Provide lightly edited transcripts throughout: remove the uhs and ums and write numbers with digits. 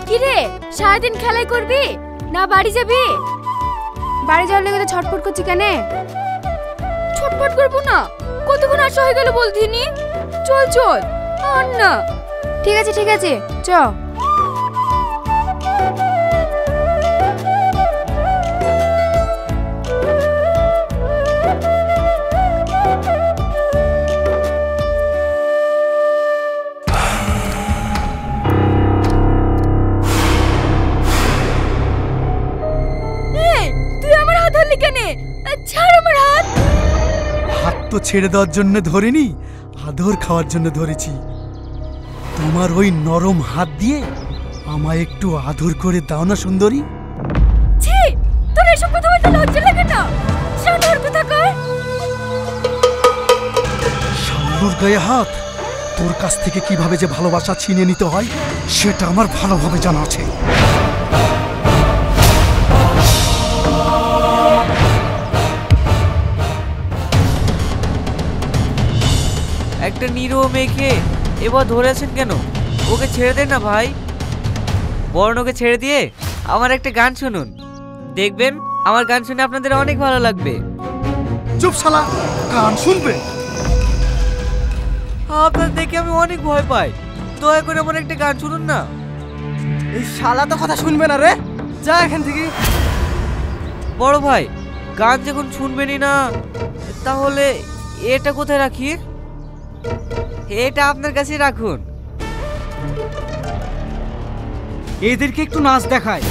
কি রে, সারাদিন খেলাই করবি না বাড়ি যাবি? বাড়ি যাওয়ার লেগে তো ছটফট করছি কেন? ছটফট করবো না, কতক্ষণ আসা হয়ে গেল বলতিনি। চল চল আর না। ঠিক আছে ঠিক আছে, চ। হাত তো ছেড়ে দেওয়ার জন্য ধরিনি, আদর খাওয়ার জন্য ধরেছি। তোমার ওই নরম হাত দিয়ে আমায় একটু আদর করে দাও না সুন্দরী। ছি, তোর এসব কথা বলতে লজ্জা লাগে না? শান্তর কথা কর। শান্তর গায়ে হাত, তোর কাছ থেকে কিভাবে যে ভালোবাসা ছিনিয়ে নিতে হয় সেটা আমার ভালোভাবে জানা আছে। একটা নিরীহ মেয়েকে এবার ধরেছেন কেন? ওকে ছেড়ে দেন না ভাই। বরং ওকে ছেড়ে দিয়ে আমার একটা গান শুনুন, দেখবেন আমার গান শুনে আপনাদের অনেক ভালো লাগবে। চুপ শালা, গান শুনবে? আপনার দেখে আমি অনেক ভয় পাই, দয়া করে আমার একটা গান শুনুন না। এই শালা তো কথা শুনবে না রে, যা এখান থেকে। বড় ভাই, গান যখন শুনবেনই না, তাহলে এটা কোথায় রাখি? এটা আপনার কাছে রাখুন। এদেরকে একটু নাচ দেখায়।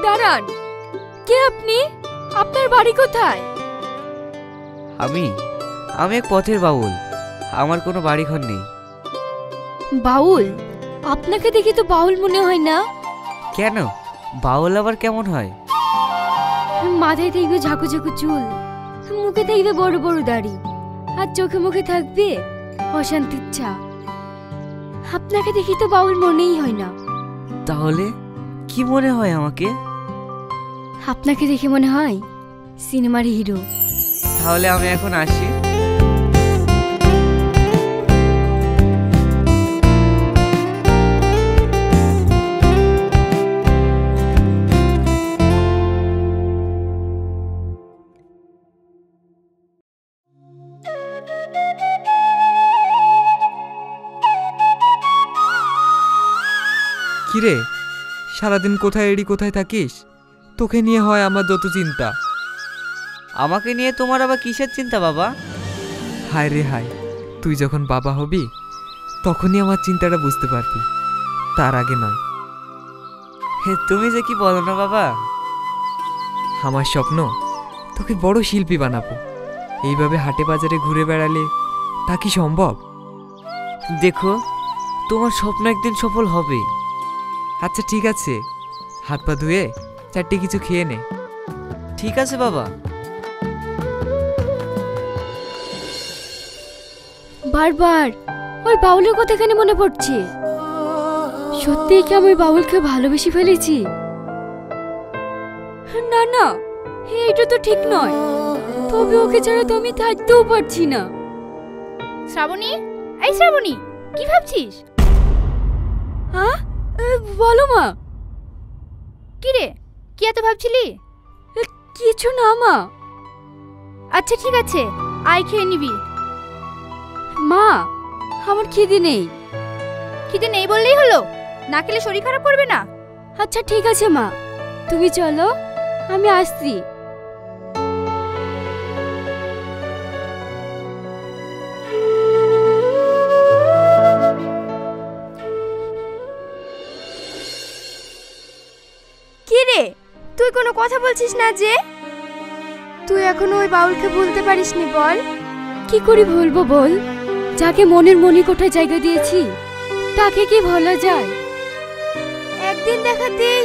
দাঁড়ান, কে আপনি? আপনার বাড়ি কোথায়? আমি এক পথের বাউল, আমার কোনো বাড়ি ঘর নেই। বাউল? আপনাকে দেখে তো বাউল মনে হয় না। কেন, বাউল আবার কেমন হয়? মাথায় থাকবে ঝাঁকু ঝাঁকু চুল, মুখে থাকবে বড় বড় দাড়ি, আর চোখে মুখে থাকবে অশান্তির ছাপ। আপনাকে দেখি তো বাউল মনেই হয় না। তাহলে কি মনে হয় আমাকে? আপনাকে দেখে মনে হয় সিনেমার হিরো। তাহলে আমি এখন আসি। কিরে, সারাদিন কোথায় এড়ি কোথায় থাকিস? তোকে নিয়ে হয় আমার যত চিন্তা। আমাকে নিয়ে তোমার আবার কিসের চিন্তা বাবা? হায় রে হায়, তুই যখন বাবা হবি তখনই আমার চিন্তাটা বুঝতে পারবি, তার আগে নয়। তুমি যে কি বলো না বাবা। আমার স্বপ্ন তোকে বড় শিল্পী বানাবো। এইভাবে হাটে বাজারে ঘুরে বেড়ালে তা কি সম্ভব? দেখো, তোমার স্বপ্ন একদিন সফল হবে। আচ্ছা ঠিক আছে, হাত পা ধুয়ে চারটে কিছু খেয়ে নে। ঠিক আছে বাবা। বারবার ওই বাউলের কথা কেন মনে পড়ছে? সত্যিই কি আমি বাউলকে ভালোবেসে ফেলেছি? না না, এটা তো ঠিক নয়। তবে ওকে ছাড়া তো আমি থাকতেও পারছি না। শ্রাবণী, এই শ্রাবণী, কি ভাবছিস? হ্যাঁ, বলো মা। কি রে, কি এত ভাবছিলি? কিছু না মা। আচ্ছা ঠিক আছে, আয় খেয়ে নিবি। মা, আমার খিদে নেই। খিদে নেই বললেই হলো? না খেলে শরীর খারাপ করবে না? আচ্ছা ঠিক আছে মা, তুমি চলো, আমি আসছি। কি রে, তুই কোনো কথা বলছিস না যে? তুই এখনো ওই বাউলকে ভুলতে পারিসনি? বল। কি করে ভুলবো বল? যাকে মনের মণিকোঠায় জায়গা দিয়েছি তাকে কি ভোলা যায়? দেখাতেই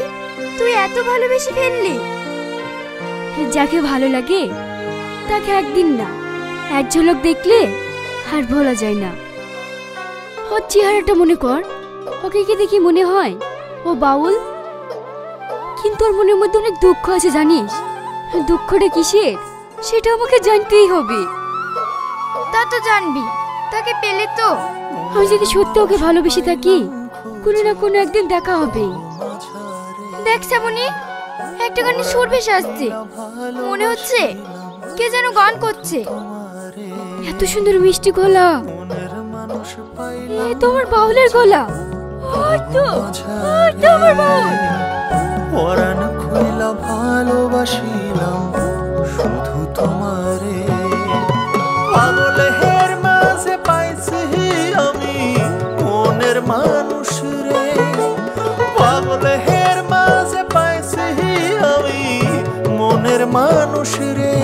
তুই এত ভালোবেসে ফেললি? যাকে ভালো লাগে তাকে একদিন না, এক ঝলক দেখলে আর ভোলা যায় না। ওর চেহারাটা মনে কর, ওকে কি দেখি মনে হয় ও বাউল? কিন্তু ওর মনের মধ্যে অনেক দুঃখ আছে জানিস। দুঃখটা কিসের সেটা আমাকে জানতেই হবে। তা তো জানবি, তাকে পেলে তো। আমি যদি সত্যি ওকে ভালোবেসে থাকি, কোনো না কোনো একদিন দেখা হবে। দেখ শ্যামনি, একটা গানে সুর ভেসে আসছে, মনে হচ্ছে কে যেন গান করছে। এত সুন্দর মিষ্টি গলা, এই তো আমার বাউলের গলা। ওই তো আমার বাউল। পরাণ খুইলা ভালোবাসিলাম শুধু তোমারে, পাগলের মাঝে পাইছি আমি মনের মানুষ রে, পাগলের মাঝে পাইছি আমি মনের মানুষ রে।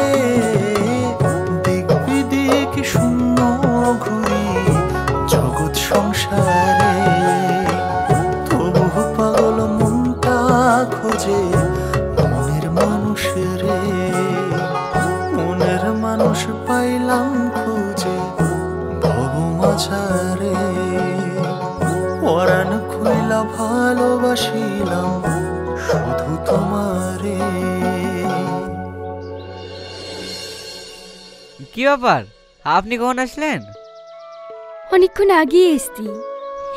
দিক বিদিক শূন্য ঘুরি জগৎ সংসারে, তবু পাগল মনটা খোঁজে মনের মানুষ রে, মনের মানুষ পাইলাম খুঁজে ভব মাঝারে, পরাণ খুইলা ভালোবাসিলাম শুধু তোমারে। কি ব্যাপার, আপনি কখন আসলেন? অনেকক্ষণ আগে এসছি,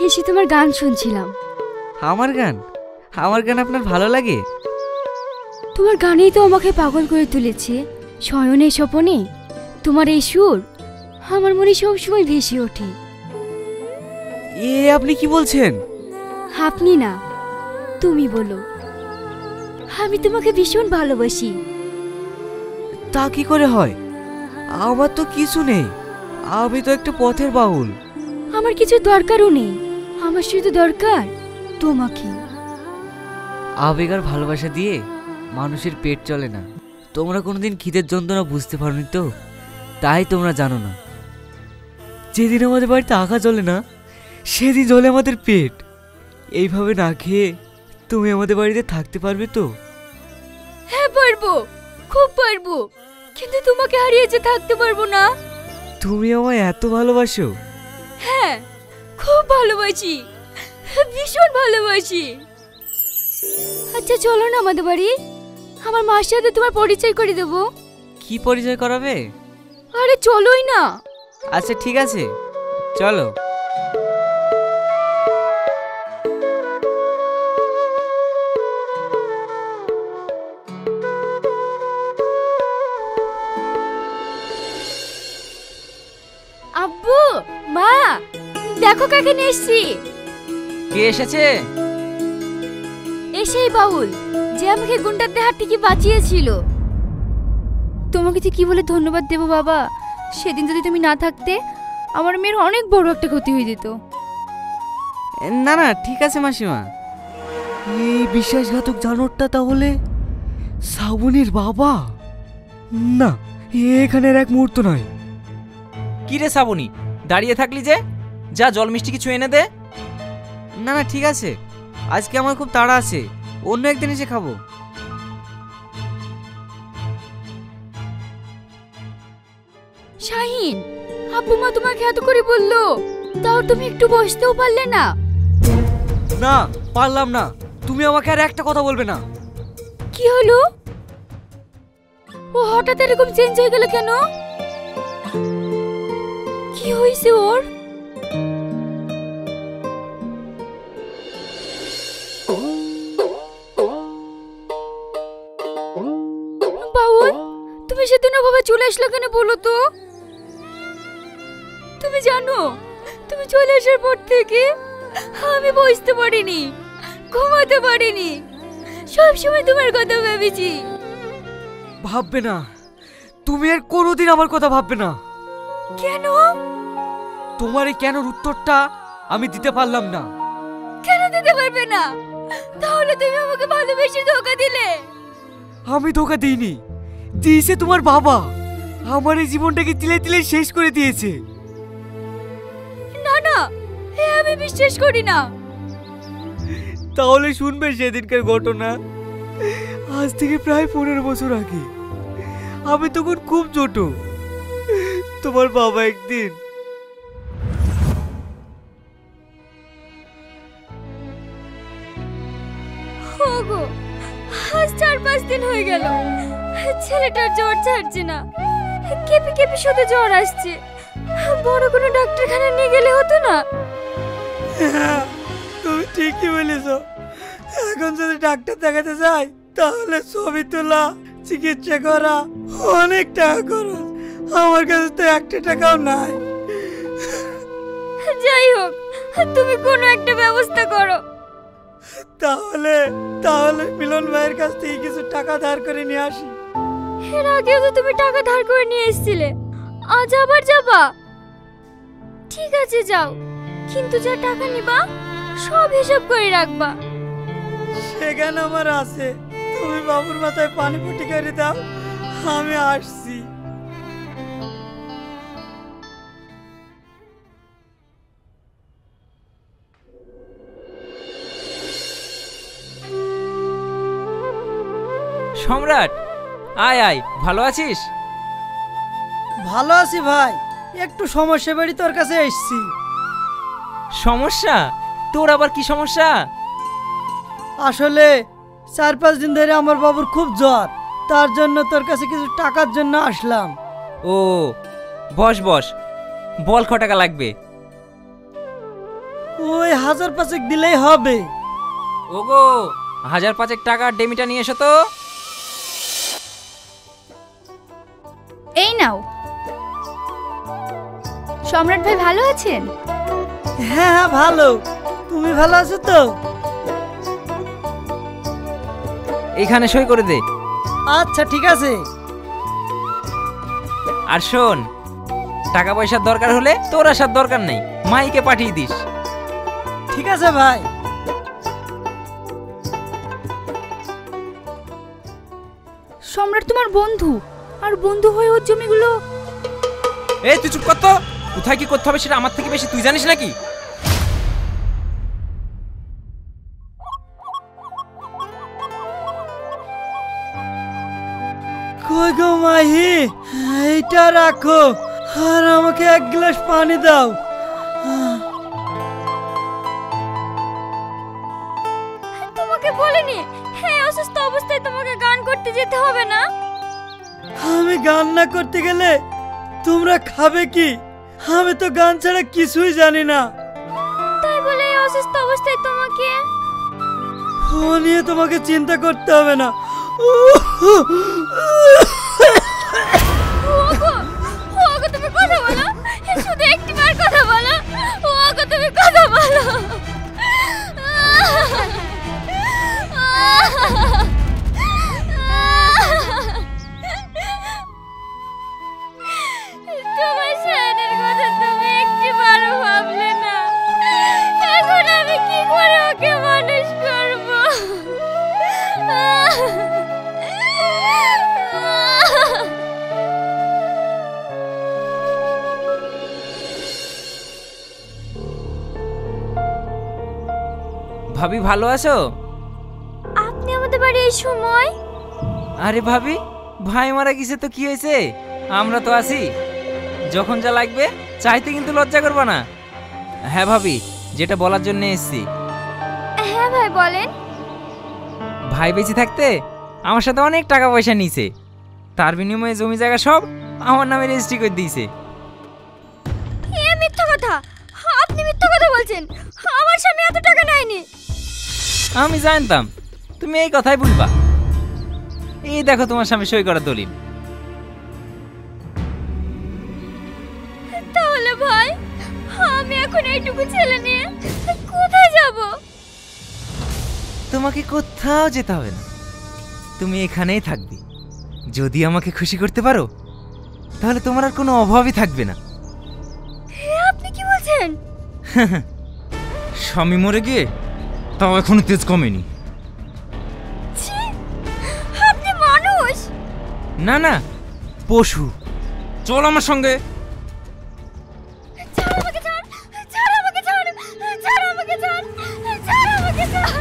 এসে তোমার গান শুনছিলাম। আমার গান? আমার গান আপনার ভালো লাগে? তোমার গানেই তো আমাকে পাগল করে তুলেছে। শয়নে স্বপনে তোমার এই সুর আমার মনে সবসময় ভেসে ওঠে। এ আপনি কি বলছেন? আপনি না, তুমি বলো। আমি তোমাকে ভীষণ ভালোবাসি। তা কি করে হয়? আমার তো কিছু নেই, আমি তো একটা পথের বাউল। আমার কিছু দরকারও নেই, আমার শুধু দরকার তোমাকে। আবেগ আর ভালোবাসা দিয়ে মানুষের পেট চলে না। তোমরা কোনোদিন খিদের যন্ত্রণা বুঝতে পারোনি তো, তাই তোমরা জানো না। যেদিন আমাদের বাড়িতে আঁকা জ্বলে না, সেদিন জ্বলে আমাদের পেট। এইভাবে না খেয়ে তুমি আমাদের বাড়িতে থাকতে পারবে তো? হ্যাঁ পারবো, খুব পারবো, কিন্তু তোমাকে হারিয়ে যে থাকতে পারবো না। তুমি আমায় এত ভালোবাসো? হ্যাঁ, খুব ভালোবাসি, ভীষণ ভালোবাসি। আচ্ছা চলো না আমাদের বাড়ি, আমার মার সাথে তোমার পরিচয় করে দেবো। কি পরিচয় করাবে? আরে চলোই না। আচ্ছা ঠিক আছে, চলো। আব্বু, মা, দেখো কাকে নিয়ে এসছি। কে এসেছে? এসেই বাউল, যে আমাকে গুন্ডাদের হাত থেকে বাঁচিয়েছিল। তোমাকে যে কি বলে ধন্যবাদ দেবো বাবা। সেদিন যদি তুমি না থাকতে আমার মেয়ের অনেক বড় একটা ক্ষতি হয়ে যেত। না না ঠিক আছে মাসিমা। এই বিশ্বাসঘাতক জানোয়ারটা তাহলে শ্রাবণীর বাবা? না, এখানের এক মুহূর্ত নয়। কি রে শ্রাবণী, দাঁড়িয়ে থাকলি যে? যা জল মিষ্টি কিছু এনে দে। না না ঠিক আছে, আজকে আমার খুব তাড়া আছে, অন্য একদিন এসে খাবো। শাহিন, আব্বু মা তোমাকে এত করে বললো, তাও তুমি একটু বসতেও পারলে না? না পারলাম না, তুমি আমাকে আর একটা কথা বলবে না। কি হলো? ও হঠাৎ এরকম চেঞ্জ হয়ে গেল কেন? কি হয়েছে ওর? বাউল, তুমি সেদিন বাবা চলে আসলো কেন বলো তো? তুমি জানো, তুমি চলে আসার পর থেকে আমি বসতে পারিনি, ঘুমাতে পারিনি, সব সময় তোমার কথা ভেবেছি। ভাববে না, তুমি আর কোনোদিন আমার কথা ভাববে না। কেন? তোমার এই কেন উত্তরটা আমি দিতে পারলাম না। কেন দিতে পারবে না? তাহলে তুমি আমাকে ভালোবেসে ধোঁকা দিলে। আমি ধোঁকা দিইনি, দিয়েছে তোমার বাবা। আমার এই জীবনটাকে তিলে তিলে শেষ করে দিয়েছে। না না, এ আমি বিশ্বাস করি না। তাহলে শুনবে সেদিনকার ঘটনা। আজ থেকে প্রায় 15 বছর আগে, আমি তখন খুব ছোট। তোমার বাবা একদিন ওগো, আজ 4-5 দিন হয়ে গেল, ছেলেটার জ্বর ছাড়ছে না, কেঁপে কেঁপে শুধু জ্বর আসছে। বড় কোনো ডাক্তারখানা নিয়ে গেলে হতো না? তুমি ঠিকই বলেছ। এখন যদি ডাক্তার দেখাতে যাই তাহলে ছবি তোলা, চিকিৎসা করা, অনেক টাকা খরচ। আমার কাছে তো 1 টাকাও নাই। যাই হোক, তুমি কোনো একটা ব্যবস্থা করো। তাহলে তাহলে মিলন ভাইয়ের কাছ থেকে কিছু টাকা ধার করে নিয়ে আসি। এর আগেও তো তুমি টাকা ধার করে নিয়ে এসেছিলে, আজ আবার যাবা? ঠিক আছে যাও, কিন্তু যা টাকা নিবা সব হিসাব করে রাখবা। সেখানে আমার আছে, তুমি বাবুর মাথায় পানি ফুটি করে দাও, আমি আসছি। সম্রাট, আয় আয়, ভালো আছিস? ভালো আছি ভাই, একটু সমস্যা বাড়ি তোর কাছে এসেছি। সমস্যা? তোর আবার কি সমস্যা? আসলে 4-5 দিন ধরে আমার বাবুর খুব জ্বর, তার জন্য তোর কাছে কিছু টাকার জন্য আসলাম। ও, বস বস, বল ক টাকা লাগবে? ওই 1000-5 দিলেই হবে। ওগো, 1000-5 টাকার ডেমিটা নিয়ে এসো তো। এই নাও। সম্রাট ভাই ভালো আছেন? হ্যাঁ হ্যাঁ ভালো, তুমি ভালো আছো তো? এখানে সই করে দে। আচ্ছা ঠিক আছে। আর শোন, টাকা পয়সার দরকার হলে তোর আসার দরকার নেই, মাইকে পাঠিয়ে দিস। ঠিক আছে ভাই। সম্রাট তোমার বন্ধু, আর বন্ধু হয়ে ওর জমিগুলো। এই তুই চুপ কর তো, কোথায় কি করতে হবে সেটা আমার থেকে বেশি তুই জানিস নাকি? কই গো মাহি, এইটা রাখো আর আমাকে 1 গ্লাস পানি দাও। তোমাকে বলিনি এই অসুস্থ অবস্থায় তোমাকে গান করতে যেতে হবে না? আমি গান না করতে গেলে তোমরা খাবে কি? আমি তো গান ছাড়া কিছুই জানি না। তাই বলে এই অসুস্থ অবস্থায় তোমাকে? ও নিয়ে তোমাকে চিন্তা করতে হবে না। ওগো, ওগো তুমি কথা বলো, শুধু একটিবার কথা বলো। ওগো তুমি কথা বলো। তোমার শায়নের কথা তুমি একটিবারও ভাবলে না। এখন আমি কি করে ওকে মানুষ করবো? ভাবি ভালো আছো? আপনি আমাদের বাড়ি এই সময়? আরে ভাবি, ভাই মারা গেছে তো কি হয়েছে, আমরা তো আছি। যখন যা লাগবে চাইতে কিন্তু লজ্জা করবা না। হ্যাঁ ভাবি, যেটা বলার জন্য এসেছি। হ্যাঁ ভাই বলেন। ভাই বেঁচে থাকতে আমার সাথে অনেক টাকা পয়সা নিয়েছে, তার বিনিময়ে জমি জায়গা সব আমার নামে রেজিস্ট্রি করে দিয়েছে। এ মিথ্যা কথা, আপনি মিথ্যা কথা বলছেন। আমার স্বামী এত টাকা নেয়নি। আমি জানতাম তুমি এই কথাই বলবা। এই দেখো তোমার স্বামী সই করা দলিল। তাহলে ভাই আমি এখন এইটুকু ছেলে নিয়ে কোথায় যাব? তোমাকে কোথাও যেতে হবে না, তুমি এখানেই থাকবে। যদি আমাকে খুশি করতে পারো তাহলে তোমার আর কোনো অভাবই থাকবে না। আপনি কি বলছেন? স্বামী মরে গিয়ে তাও এখনো তেজ কমেনি। ছি, আপনি মানুষ? না না, পশু। চল আমার সঙ্গে। ছাড় আমাকে, ছাড়, ছাড় আমাকে, ছাড়, ছাড় আমাকে, ছাড়, ছাড় আমাকে, ছাড়।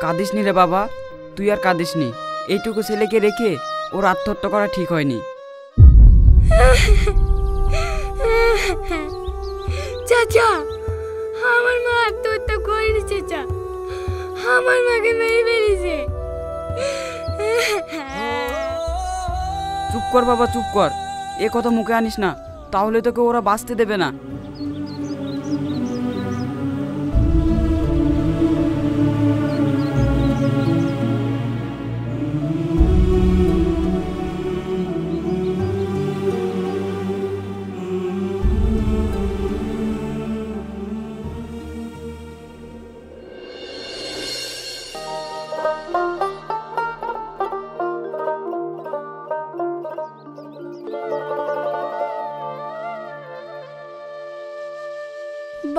কাঁদিস নি রে বাবা, তুই আর কাঁদিস নি। এইটুকু ছেলেকে রেখে ওর আত্মহত্যা করা ঠিক হয়নি। চাচা, আমার মা আত্মহত্যা করেনি চাচা, আমার মাকে মেরে ফেলেছে। চুপ কর বাবা, চুপ কর। এ কথা মুখে আনিস না, তাহলে তোকে ওরা বাঁচতে দেবে না।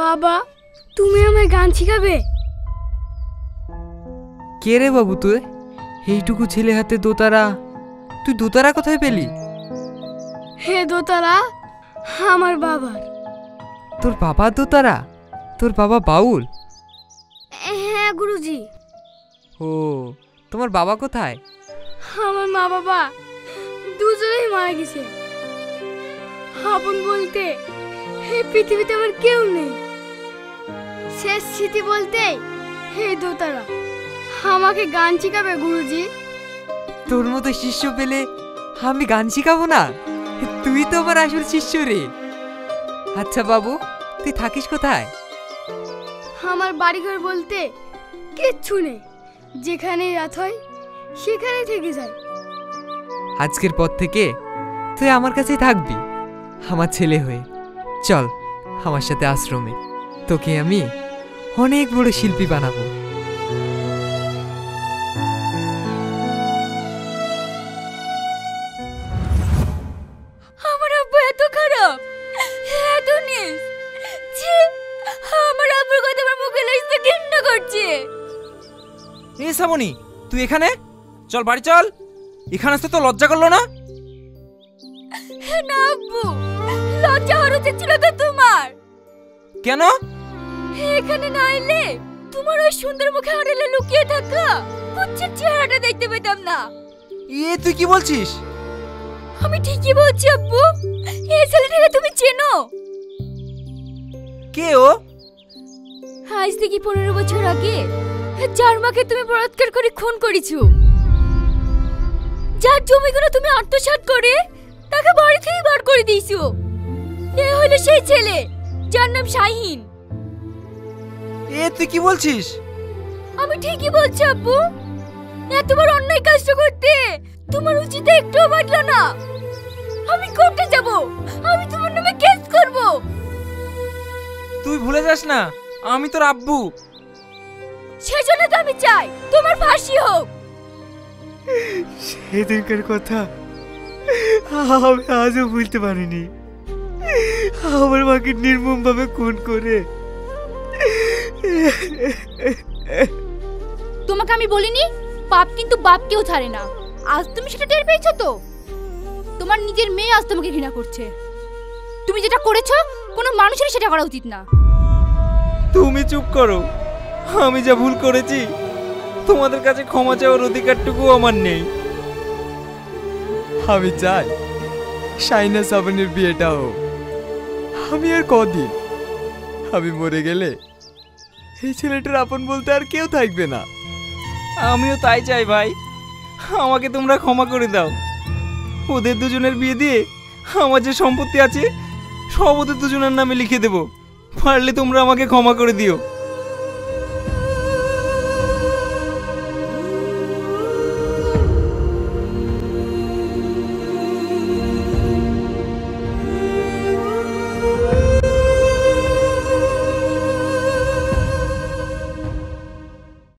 বাবা, তুমি আমায় গান শিখাবে? কে রে বাবু তুই? এইটুকু ছেলে হাতে দোতারা, তুই দোতারা কোথায় পেলি? হে দোতারা আমার বাবার। তোর বাবা দোতারা? তোর বাবা বাউল? হ্যাঁ গুরুজি। ও, তোমার বাবা কোথায়? আমার মা বাবা দুজনেই মারা গেছে। আপন বলতে এই পৃথিবীতে আমার কেউ নেই। শেষ স্মৃতি বলতে হে দোতারা। আমাকে গান শিখাবে গুরুজি? তোর মতো শিষ্য পেলে আমি গান শিখাবো না? তুই তো আমার আসল শিষ্য রে। আচ্ছা বাবু, তুই থাকিস কোথায়? আমার বাড়িঘর বলতে কিচ্ছু নেই। যেখানেই রাত হয় সেখানেই থেকে যায়। আজকের পর থেকে তুই আমার কাছেই থাকবি, আমার ছেলে হয়ে। চল আমার সাথে আশ্রমে, তোকে আমি অনেক বড় শিল্পী বানাবো। আমার আব্বু এত খারাপ, এত নিস, ছি! আমার আব্বুর কথা আমার মুখে লাগতে ঘৃণা করছে। এ শ্রাবণী, তুই এখানে? চল বাড়ি চল। এখানে আসতে তো লজ্জা করলো না? না আব্বু, লজ্জা হওয়ার উচিত ছিল তো তোমার। কেন? এখানে না এলে তোমার ওই সুন্দর মুখে আড়ালে লুকিয়ে থাকা কুচ্ছির চেহারাটা দেখতে পেতাম না। এ তুই কি বলছিস? আমি ঠিকই বলছি আব্বু। এই ছেলেটাকে তুমি চেনো? কে ও? আজ থেকে 15 বছর আগে যার মাকে তুমি বলাৎকার করে খুন করেছো, যার জমিগুলো তুমি আত্মসাৎ করে তাকে বাড়ি থেকে বার করে দিয়েছো, এ হলো সেই ছেলে যার নাম শাহিন। এ তুই কি বলছিস? আমি ঠিকই বলছি আব্বু। এতবার অন্যায় কাজটা করতে তোমার উচিত একটুও বাড়লো না। আমি কোর্টে যাব, আমি তোমার নামে কেস করব। তুই ভুলে যাস না আমি তোর আব্বু। সেজন্য তো আমি চাই তোমার ফাঁসি হোক। সেদিনকার কথা আমি আজও ভুলতে পারিনি। আমার মাকে নির্মমভাবে খুন করে। তোমাকে আমি বলিনি পাপ কিন্তু বাপকেও ছাড়ে না? আজ তুমি সেটা টের পেয়েছো তো? তোমার নিজের মেয়ে আজ তোমাকে ঘৃণা করছে। তুমি যেটা করেছো কোনো মানুষেরই সেটা করা উচিত না। তুমি চুপ করো। আমি যা ভুল করেছি তোমাদের কাছে ক্ষমা চাওয়ার অধিকারটুকু আমার নেই। আমি চাই শাইনা সাবনের বিয়েটা হোক। আমি আর কদিন, আমি মরে গেলে এই ছেলেটার আপন বলতে আর কেউ থাকবে না। আমিও তাই চাই ভাই। আমাকে তোমরা ক্ষমা করে দাও। ওদের দুজনের বিয়ে দিয়ে আমার যে সম্পত্তি আছে সব ওদের দুজনের নামে লিখে দেব। পারলে তোমরা আমাকে ক্ষমা করে দিও।